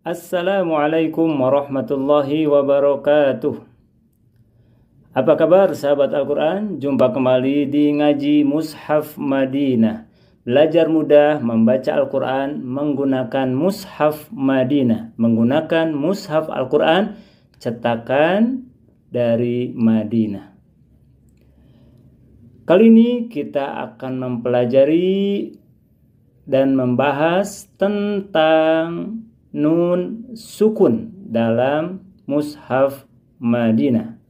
Assalamualaikum warahmatullahi wabarakatuh. Apa kabar sahabat Al-Quran? Jumpa kembali di Ngaji Mushaf Madinah. Belajar mudah membaca Al-Quran menggunakan Mushaf Madinah. Menggunakan Mushaf Al-Quran cetakan dari Madinah. Kali ini kita akan mempelajari dan membahas tentang nun sukun dalam Mushaf Madinah.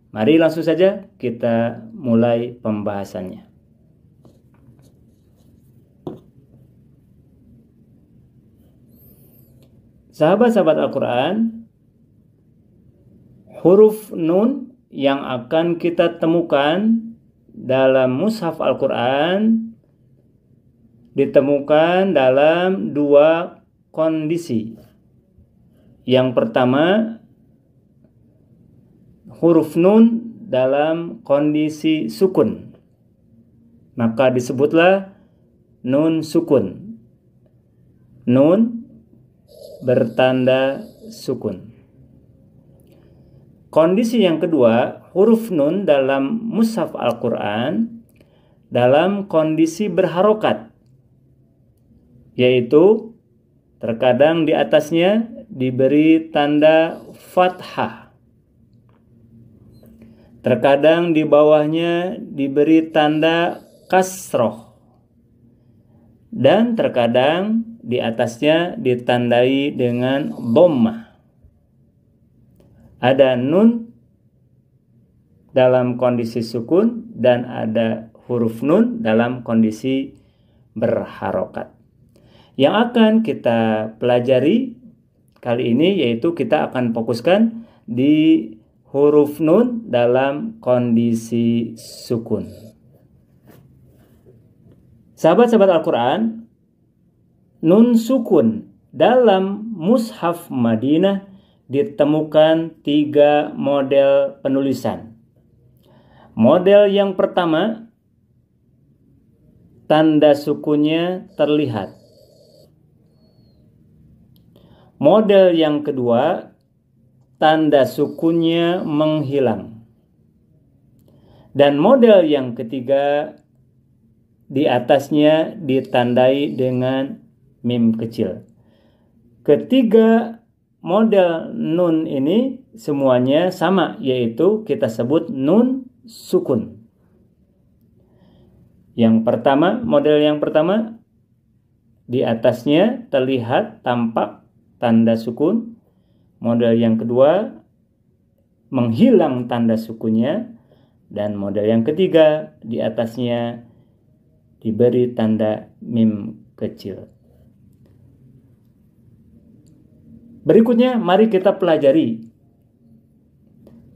Mari langsung saja kita mulai pembahasannya. Sahabat-sahabat Al-Quran, huruf nun yang akan kita temukan dalam Mushaf Al-Quran ditemukan dalam dua kondisi. Yang pertama, huruf nun dalam kondisi sukun, maka disebutlah nun sukun. Nun bertanda sukun. Kondisi yang kedua, huruf nun dalam Mushaf Al-Quran dalam kondisi berharokat, yaitu terkadang di atasnya diberi tanda fathah, terkadang di bawahnya diberi tanda kasroh, dan terkadang di atasnya ditandai dengan dhammah. Ada nun dalam kondisi sukun dan ada huruf nun dalam kondisi berharokat. Yang akan kita pelajari kali ini yaitu kita akan fokuskan di huruf nun dalam kondisi sukun. Sahabat-sahabat Al-Quran, nun sukun dalam Mushaf Madinah ditemukan 3 model penulisan. Model yang pertama, tanda sukunnya terlihat. Model yang kedua, tanda sukunnya menghilang. Dan model yang ketiga, di atasnya ditandai dengan mim kecil. Ketiga model nun ini semuanya sama, yaitu kita sebut nun sukun. Yang pertama, model yang pertama, di atasnya terlihat tampak tanda sukun. Model yang kedua menghilang tanda sukunnya, dan model yang ketiga di atasnya diberi tanda mim kecil. Berikutnya mari kita pelajari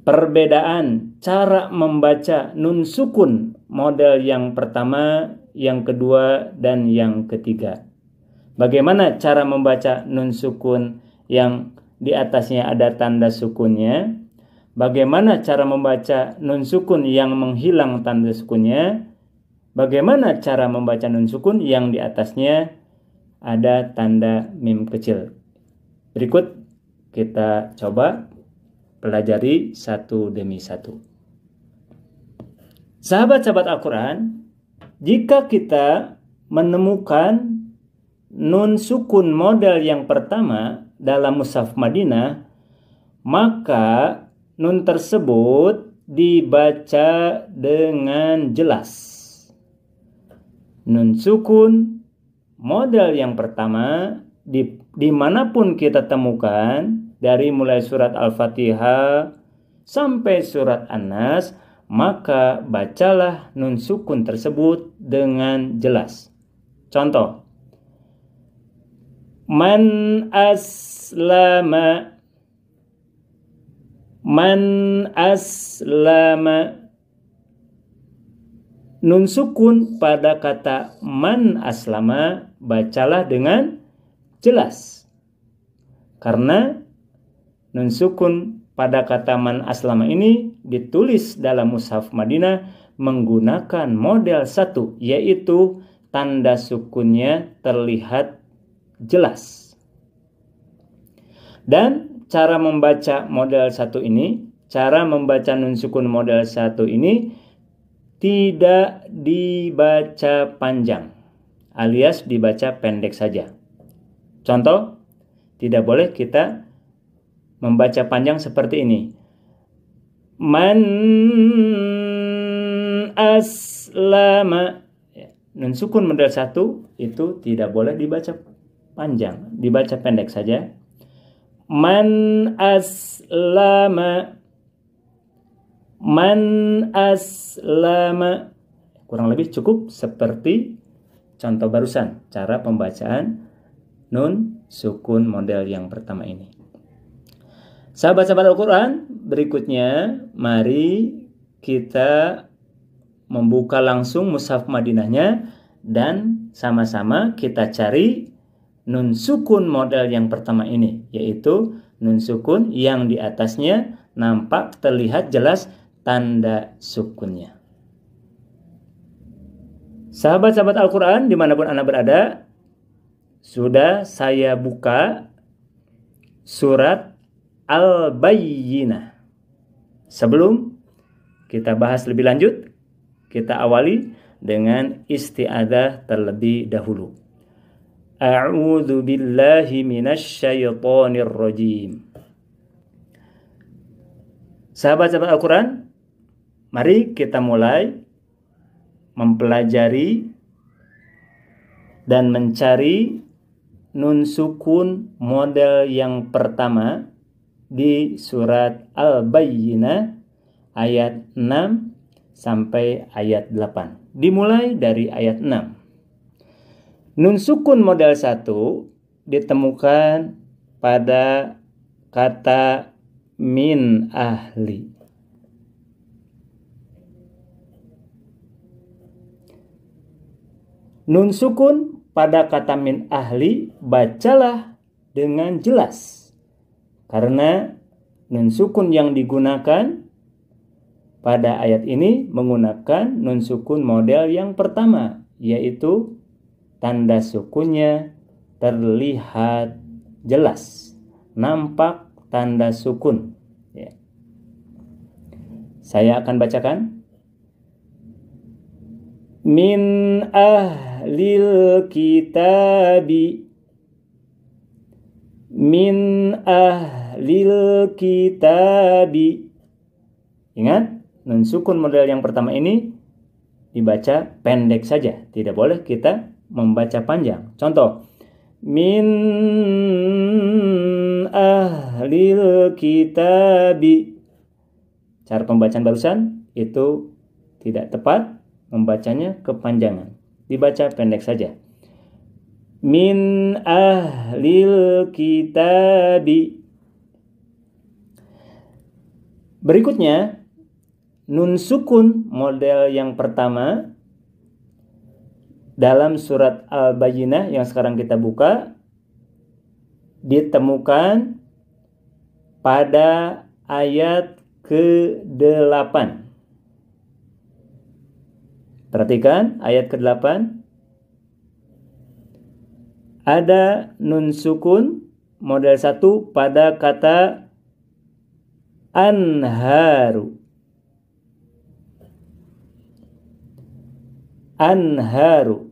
perbedaan cara membaca nun sukun model yang pertama, yang kedua, dan yang ketiga. Bagaimana cara membaca nun sukun yang di atasnya ada tanda sukunnya? Bagaimana cara membaca nun sukun yang menghilang tanda sukunnya? Bagaimana cara membaca nun sukun yang di atasnya ada tanda mim kecil? Berikut kita coba pelajari satu demi satu. Sahabat-sahabat Al-Quran, jika kita menemukan nun sukun model yang pertama dalam Mushaf Madinah, maka nun tersebut dibaca dengan jelas. Nun sukun model yang pertama dimanapun kita temukan, dari mulai surat Al-Fatihah sampai surat An-Nas, maka bacalah nun sukun tersebut dengan jelas. Contoh, man aslama, man aslama. Nun sukun pada kata man aslama bacalah dengan jelas, karena nun sukun pada kata man aslama ini ditulis dalam Mushaf Madinah menggunakan model 1, yaitu tanda sukunnya terlihat jelas. Dan cara membaca model 1 ini, cara membaca nun sukun model 1 ini tidak dibaca panjang, alias dibaca pendek saja. Contoh, tidak boleh kita membaca panjang seperti ini. Man aslama. Nun sukun model 1 itu tidak boleh dibaca panjang, dibaca pendek saja. Man aslama. Man aslama. Kurang lebih cukup seperti contoh barusan, cara pembacaan nun sukun model yang pertama ini. Sahabat-sahabat Al-Quran, berikutnya mari kita membuka langsung mushaf Madinahnya dan sama-sama kita cari nun sukun model yang pertama ini, yaitu nun sukun yang di atasnya nampak terlihat jelas tanda sukunnya. Sahabat-sahabat Al-Quran dimanapun Anda berada, sudah saya buka surat Al-Bayyinah. Sebelum kita bahas lebih lanjut, kita awali dengan isti'adzah terlebih dahulu. A'udzu billahi minasyaitonir rajim. Sahabat-sahabat Al-Quran, mari kita mulai mempelajari dan mencari nun sukun model yang pertama di surat Al-Bayyinah ayat 6 sampai ayat 8. Dimulai dari ayat 6. Nun sukun model 1 ditemukan pada kata min ahli. Nun sukun pada kata min ahli bacalah dengan jelas. Karena nun sukun yang digunakan pada ayat ini menggunakan nun sukun model yang pertama, yaitu tanda sukunnya terlihat jelas, nampak tanda sukun. Ya. Saya akan bacakan. Min ahlil kitabi. Min ahlil kitabi. Ingat, nun sukun model yang pertama ini dibaca pendek saja, tidak boleh kita membaca panjang. Contoh, min ahlil kitabi. Cara pembacaan barusan itu tidak tepat, membacanya kepanjangan, dibaca pendek saja. Min ahlil kitabi. Berikutnya, nun sukun model yang pertama dalam surat Al-Bayyinah yang sekarang kita buka ditemukan pada ayat ke-8. Perhatikan ayat ke-8. Ada nun sukun model 1 pada kata anharu. Anharu.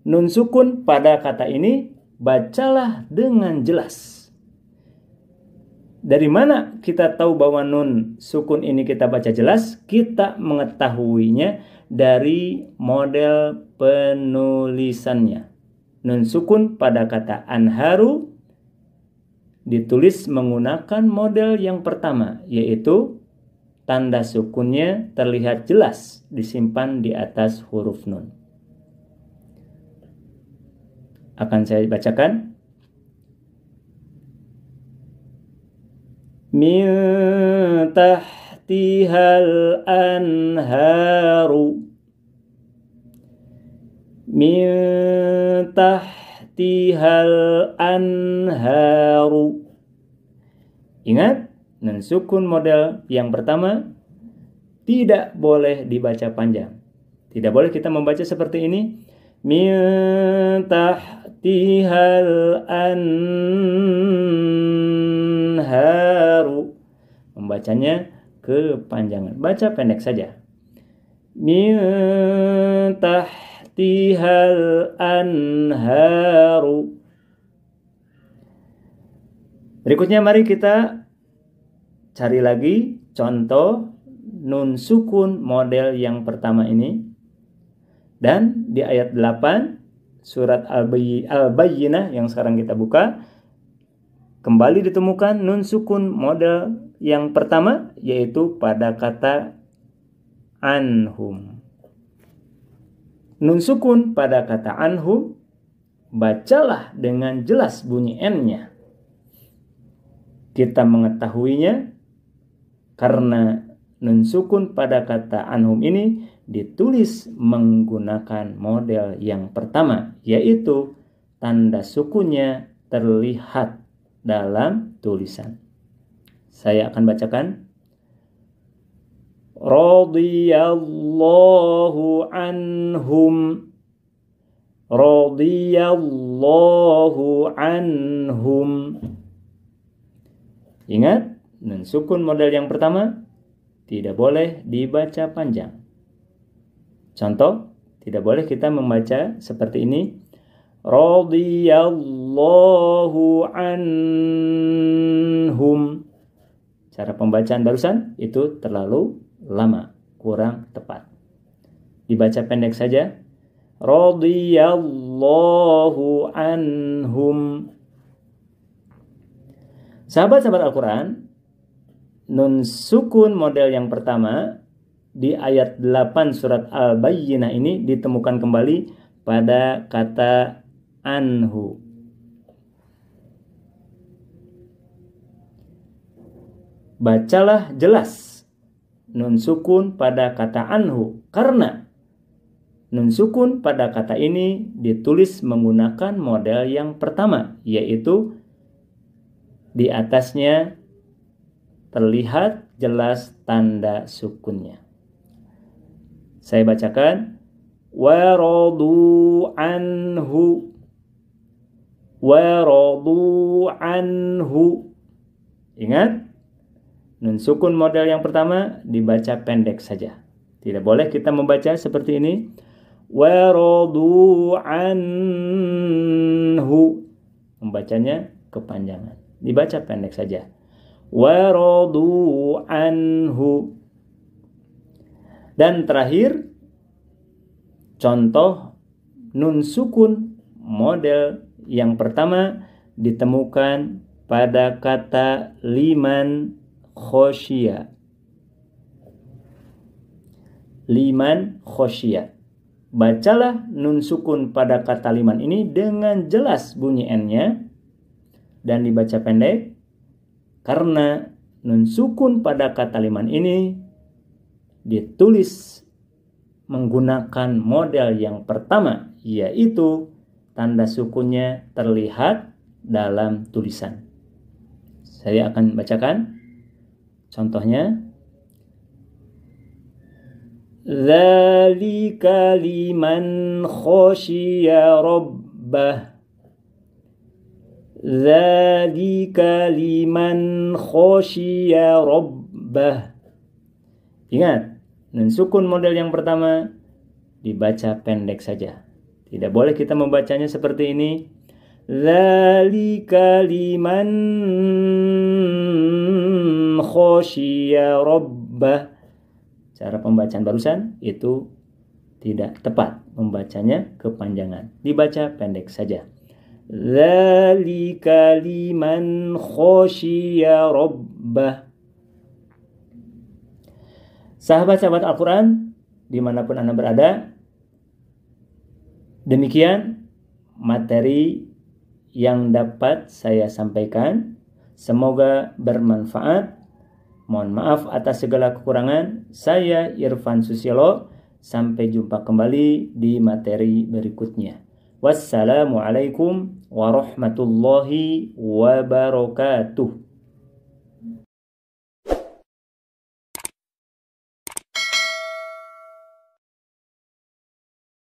Nun sukun pada kata ini bacalah dengan jelas. Dari mana kita tahu bahwa nun sukun ini kita baca jelas? Kita mengetahuinya dari model penulisannya. Nun sukun pada kata anharu ditulis menggunakan model yang pertama, yaitu tanda sukunnya terlihat jelas disimpan di atas huruf nun. Akan saya bacakan. Min tahtihal anharu. Min tahtihal anharu. Ingat, nun sukun model yang pertama tidak boleh dibaca panjang. Tidak boleh kita membaca seperti ini. min tahtihal anharu. Membacanya kepanjangan. Baca pendek saja. Min tahtihal anharu. Berikutnya mari kita cari lagi contoh nun sukun model yang pertama ini. Dan di ayat 8 surat Al-Bayyinah yang sekarang kita buka, kembali ditemukan nun sukun model yang pertama, yaitu pada kata anhum. Nun sukun pada kata anhum, bacalah dengan jelas bunyi N-nya. Kita mengetahuinya karena nun sukun pada kata anhum ini ditulis menggunakan model yang pertama, yaitu tanda sukunnya terlihat dalam tulisan. Saya akan bacakan. Radiyallahu anhum. Radiyallahu anhum. Ingat, nun sukun model yang pertama tidak boleh dibaca panjang. Contoh, tidak boleh kita membaca seperti ini. Radiyallahu anhum. Cara pembacaan barusan itu terlalu lama, kurang tepat. Dibaca pendek saja. Radiyallahu anhum. Sahabat-sahabat Al-Quran, nun sukun model yang pertama di ayat 8 surat Al-Bayyinah ini ditemukan kembali pada kata anhu. Bacalah jelas nun sukun pada kata anhu, karena nun sukun pada kata ini ditulis menggunakan model yang pertama, yaitu di atasnya terlihat jelas tanda sukunnya. Saya bacakan. Waradu anhu. Waradu anhu. Ingat, nun sukun model yang pertama dibaca pendek saja. Tidak boleh kita membaca seperti ini. Waradu anhu. Membacanya kepanjangan. Dibaca pendek saja. Waradu anhu. Dan terakhir, contoh nun sukun model yang pertama ditemukan pada kata liman khosyia. Liman khosyia. Bacalah nun sukun pada kata liman ini dengan jelas bunyi N-nya dan dibaca pendek, karena nun sukun pada kata liman ini ditulis menggunakan model yang pertama, yaitu tanda sukunnya terlihat dalam tulisan. Saya akan bacakan contohnya. Dzalika liman khosyiya rabbah. Dzalika liman khosyiya rabbah. Ingat, nun sukun model yang pertama dibaca pendek saja. Tidak boleh kita membacanya seperti ini. Dzalika liman khosyiya rabbah. Cara pembacaan barusan itu tidak tepat. Membacanya kepanjangan. Dibaca pendek saja. Dzalika liman khosyiya rabbah. Sahabat-sahabat Al-Quran, dimanapun Anda berada, demikian materi yang dapat saya sampaikan. Semoga bermanfaat. Mohon maaf atas segala kekurangan. Saya Irfan Susilo. Sampai jumpa kembali di materi berikutnya. Wassalamualaikum warahmatullahi wabarakatuh.